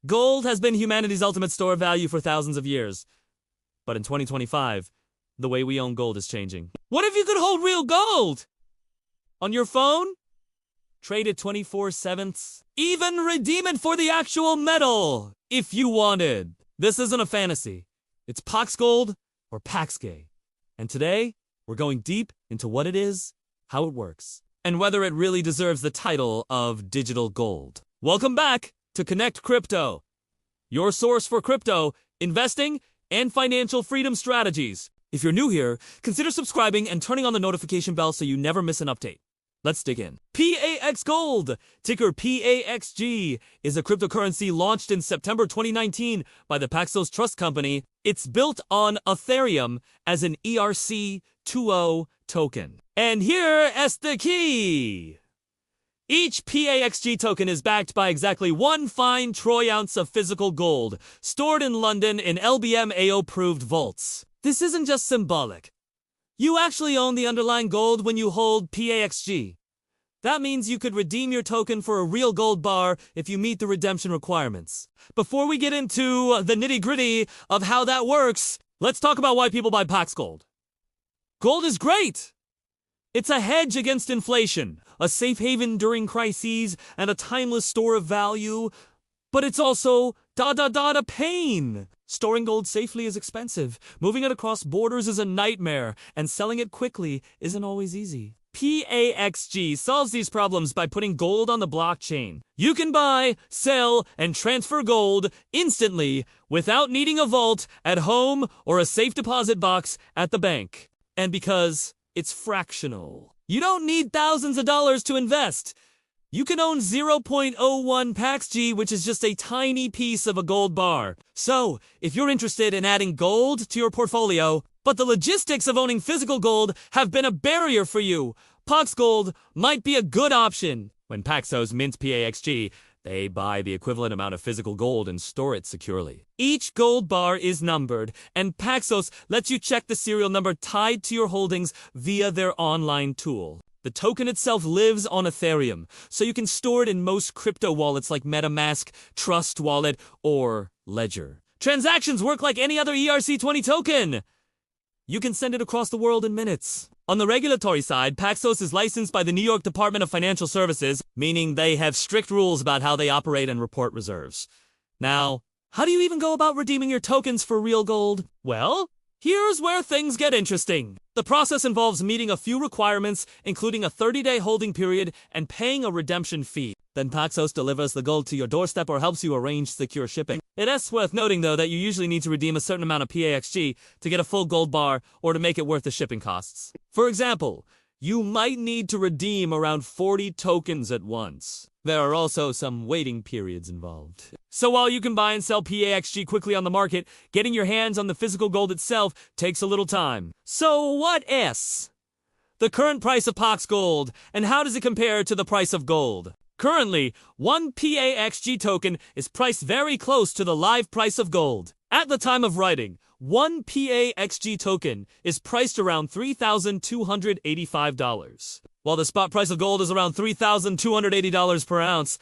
Gold has been humanity's ultimate store of value for thousands of years. But in 2025, the way we own gold is changing. What if you could hold real gold? On your phone? Trade it 24/7? Even redeem it for the actual metal, if you wanted. This isn't a fantasy. It's PAX Gold or PAXG. And today, we're going deep into what it is, how it works, and whether it really deserves the title of digital gold. Welcome back to Connect Crypto, your source for crypto, investing, and financial freedom strategies. If you're new here, consider subscribing and turning on the notification bell so you never miss an update. Let's dig in. PAX Gold, ticker PAXG, is a cryptocurrency launched in September 2019 by the Paxos Trust Company. It's built on Ethereum as an ERC-20 token. And here is the key. Each PAXG token is backed by exactly 1 fine troy ounce of physical gold, stored in London in LBMA-approved vaults. This isn't just symbolic. You actually own the underlying gold when you hold PAXG. That means you could redeem your token for a real gold bar if you meet the redemption requirements. Before we get into the nitty-gritty of how that works, let's talk about why people buy PAX Gold. Gold is great! It's a hedge against inflation, a safe haven during crises, and a timeless store of value. But it's also a pain. Storing gold safely is expensive. Moving it across borders is a nightmare, and selling it quickly isn't always easy. PAXG solves these problems by putting gold on the blockchain. You can buy, sell, and transfer gold instantly without needing a vault at home or a safe deposit box at the bank. And because it's fractional, you don't need thousands of dollars to invest. You can own 0.01 PAXG, which is just a tiny piece of a gold bar. So, if you're interested in adding gold to your portfolio, but the logistics of owning physical gold have been a barrier for you, PAX Gold might be a good option. When Paxos mints PAXG, they buy the equivalent amount of physical gold and store it securely. Each gold bar is numbered, and Paxos lets you check the serial number tied to your holdings via their online tool. The token itself lives on Ethereum, so you can store it in most crypto wallets like MetaMask, Trust Wallet, or Ledger. Transactions work like any other ERC-20 token. You can send it across the world in minutes. On the regulatory side, Paxos is licensed by the New York Department of Financial Services, meaning they have strict rules about how they operate and report reserves. Now, how do you even go about redeeming your tokens for real gold? Well, here's where things get interesting. The process involves meeting a few requirements, including a 30-day holding period and paying a redemption fee. Then Paxos delivers the gold to your doorstep or helps you arrange secure shipping. It is worth noting, though, that you usually need to redeem a certain amount of PAXG to get a full gold bar or to make it worth the shipping costs. For example, you might need to redeem around 40 tokens at once. There are also some waiting periods involved. So while you can buy and sell PAXG quickly on the market, getting your hands on the physical gold itself takes a little time. So what is the current price of PAX Gold, and how does it compare to the price of gold? Currently, 1 PAXG token is priced very close to the live price of gold. At the time of writing, 1 PAXG token is priced around $3,285. While the spot price of gold is around $3,280 per ounce,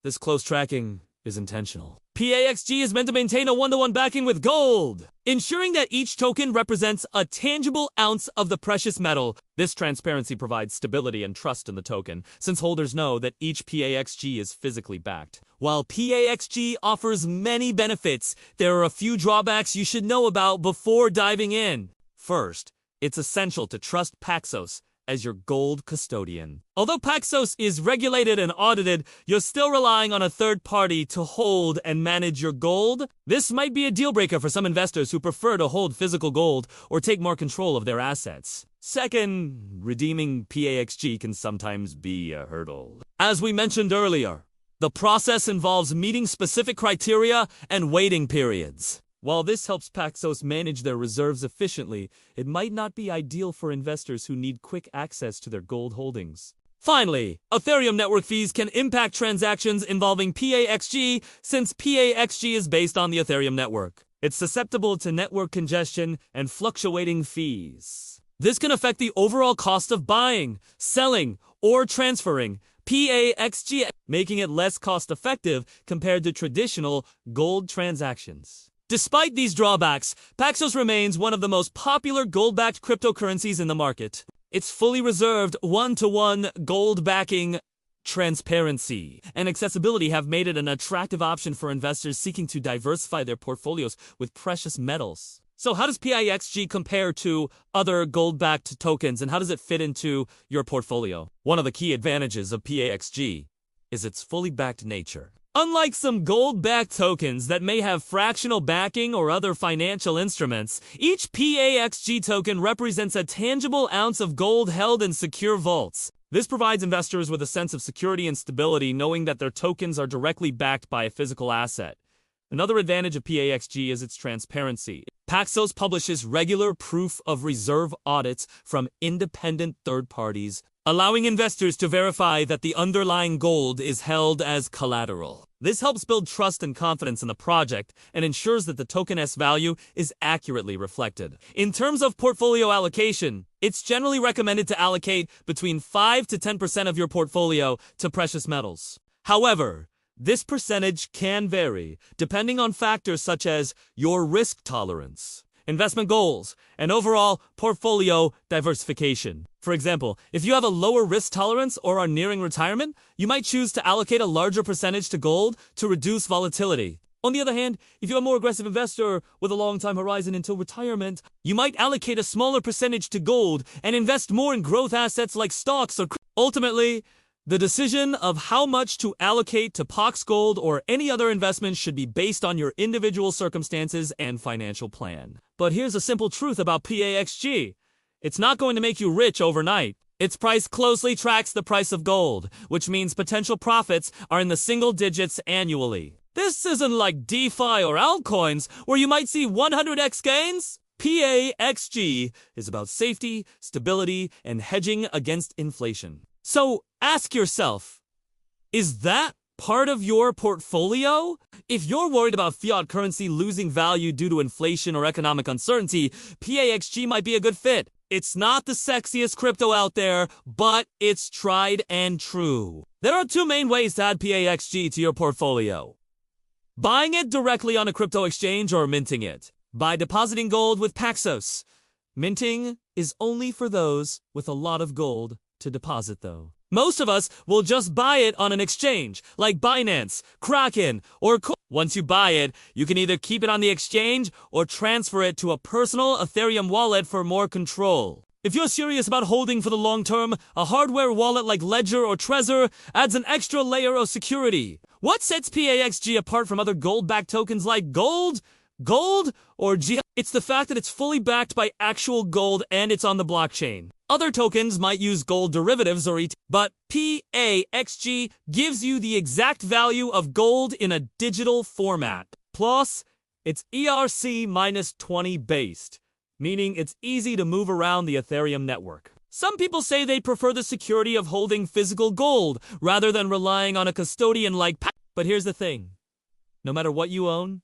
this close tracking is intentional. PAXG is meant to maintain a 1-to-1 backing with gold, ensuring that each token represents a tangible ounce of the precious metal. This transparency provides stability and trust in the token, since holders know that each PAXG is physically backed. While PAXG offers many benefits, there are a few drawbacks you should know about before diving in. First, it's essential to trust Paxos as your gold custodian. Although Paxos is regulated and audited, you're still relying on a third party to hold and manage your gold. This might be a deal breaker for some investors who prefer to hold physical gold or take more control of their assets. Second, redeeming PAXG can sometimes be a hurdle. As we mentioned earlier, the process involves meeting specific criteria and waiting periods. While this helps Paxos manage their reserves efficiently, it might not be ideal for investors who need quick access to their gold holdings. Finally, Ethereum network fees can impact transactions involving PAXG, since PAXG is based on the Ethereum network. It's susceptible to network congestion and fluctuating fees. This can affect the overall cost of buying, selling, or transferring PAXG, making it less cost-effective compared to traditional gold transactions. Despite these drawbacks, Paxos remains one of the most popular gold-backed cryptocurrencies in the market. Its fully reserved one-to-one gold backing, transparency, and accessibility have made it an attractive option for investors seeking to diversify their portfolios with precious metals. So how does PAXG compare to other gold-backed tokens, and how does it fit into your portfolio? One of the key advantages of PAXG is its fully backed nature. Unlike some gold-backed tokens that may have fractional backing or other financial instruments, each PAXG token represents a tangible ounce of gold held in secure vaults. This provides investors with a sense of security and stability, knowing that their tokens are directly backed by a physical asset. Another advantage of PAXG is its transparency. Paxos publishes regular proof of reserve audits from independent third parties, allowing investors to verify that the underlying gold is held as collateral. This helps build trust and confidence in the project and ensures that the token's value is accurately reflected. In terms of portfolio allocation, it's generally recommended to allocate between 5 to 10% of your portfolio to precious metals. However, this percentage can vary depending on factors such as your risk tolerance, investment goals, and overall portfolio diversification. For example, if you have a lower risk tolerance or are nearing retirement, you might choose to allocate a larger percentage to gold to reduce volatility. On the other hand, if you're a more aggressive investor with a long time horizon until retirement, you might allocate a smaller percentage to gold and invest more in growth assets like stocks or ultimately, the decision of how much to allocate to PAX Gold or any other investment should be based on your individual circumstances and financial plan. But here's a simple truth about PAXG. It's not going to make you rich overnight. Its price closely tracks the price of gold, which means potential profits are in the single digits annually. This isn't like DeFi or altcoins, where you might see 100x gains. PAXG is about safety, stability, and hedging against inflation. So ask yourself, is that part of your portfolio? If you're worried about fiat currency losing value due to inflation or economic uncertainty, PAXG might be a good fit. It's not the sexiest crypto out there, but it's tried and true. There are two main ways to add PAXG to your portfolio: buying it directly on a crypto exchange or minting it. By depositing gold with Paxos. Minting is only for those with a lot of gold to deposit though. Most of us will just buy it on an exchange like Binance, Kraken, or Once you buy it, you can either keep it on the exchange or transfer it to a personal Ethereum wallet for more control. If you're serious about holding for the long term, a hardware wallet like Ledger or Trezor adds an extra layer of security. What sets PAXG apart from other gold-backed tokens like Gold, or G? It's the fact that it's fully backed by actual gold and it's on the blockchain. Other tokens might use gold derivatives or ETH, but PAXG gives you the exact value of gold in a digital format. Plus, it's ERC-20 based, meaning it's easy to move around the Ethereum network. Some people say they prefer the security of holding physical gold rather than relying on a custodian like PAX. But here's the thing. No matter what you own,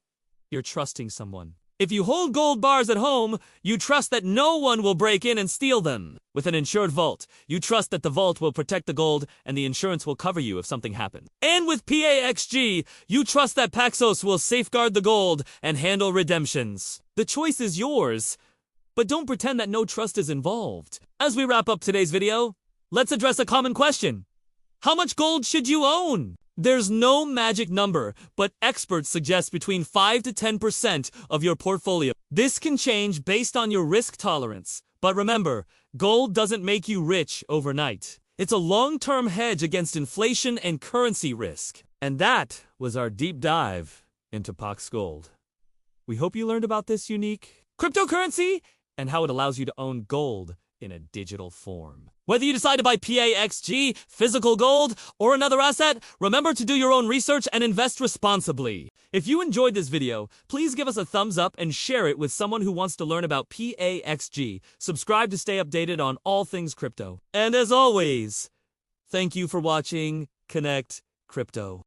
you're trusting someone. If you hold gold bars at home, you trust that no one will break in and steal them. With an insured vault, you trust that the vault will protect the gold and the insurance will cover you if something happens. And with PAXG, you trust that Paxos will safeguard the gold and handle redemptions. The choice is yours, but don't pretend that no trust is involved. As we wrap up today's video, let's address a common question. How much gold should you own? There's no magic number, but experts suggest between 5 to 10% of your portfolio. This can change based on your risk tolerance. But remember, gold doesn't make you rich overnight. It's a long-term hedge against inflation and currency risk. And that was our deep dive into PAX Gold. We hope you learned about this unique cryptocurrency and how it allows you to own gold in a digital form. Whether you decide to buy PAXG, physical gold, or another asset, remember to do your own research and invest responsibly. If you enjoyed this video, please give us a thumbs up and share it with someone who wants to learn about PAXG. Subscribe to stay updated on all things crypto. And as always, thank you for watching Connect Crypto.